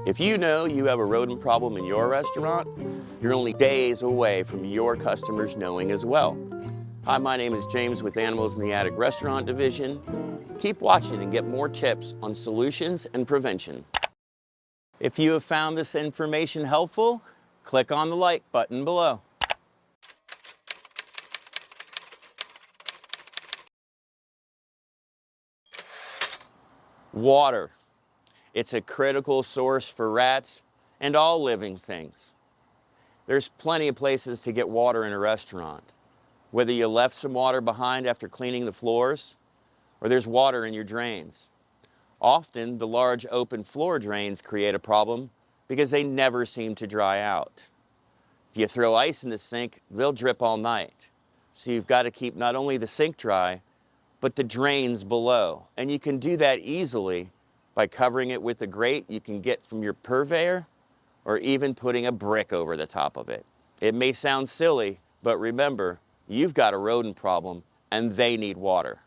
If you know you have a rodent problem in your restaurant, you're only days away from your customers knowing as well. Hi, my name is James with Animals in the Attic Restaurant Division. Keep watching and get more tips on solutions and prevention. If you have found this information helpful, click on the like button below. Water. It's a critical source for rats and all living things. There's plenty of places to get water in a restaurant. Whether you left some water behind after cleaning the floors, or there's water in your drains. Often, the large open floor drains create a problem because they never seem to dry out. If you throw ice in the sink, they'll drip all night. So you've got to keep not only the sink dry, but the drains below. And you can do that easily by covering it with a grate you can get from your purveyor, or even putting a brick over the top of it. It may sound silly, but remember, you've got a rodent problem and they need water.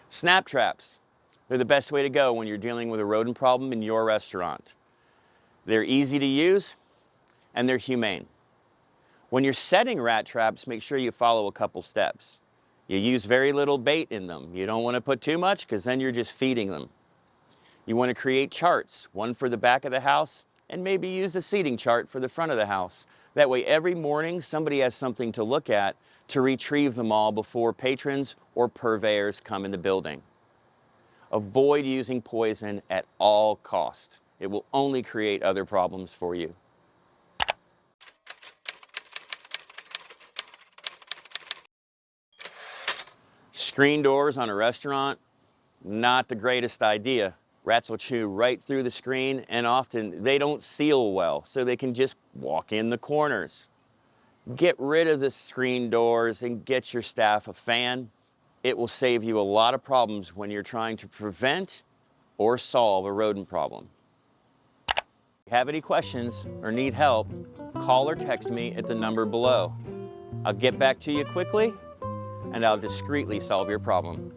Snap traps. They're the best way to go when you're dealing with a rodent problem in your restaurant. They're easy to use and they're humane. When you're setting rat traps, make sure you follow a couple steps. You use very little bait in them. You don't want to put too much because then you're just feeding them. You want to create charts, one for the back of the house, and maybe use the seating chart for the front of the house. That way every morning somebody has something to look at to retrieve them all before patrons or purveyors come in the building. Avoid using poison at all costs. It will only create other problems for you. Screen doors on a restaurant, not the greatest idea. Rats will chew right through the screen, and often they don't seal well, so they can just walk in the corners. Get rid of the screen doors and get your staff a fan. It will save you a lot of problems when you're trying to prevent or solve a rodent problem. If you have any questions or need help, call or text me at the number below. I'll get back to you quickly, and I'll discreetly solve your problem.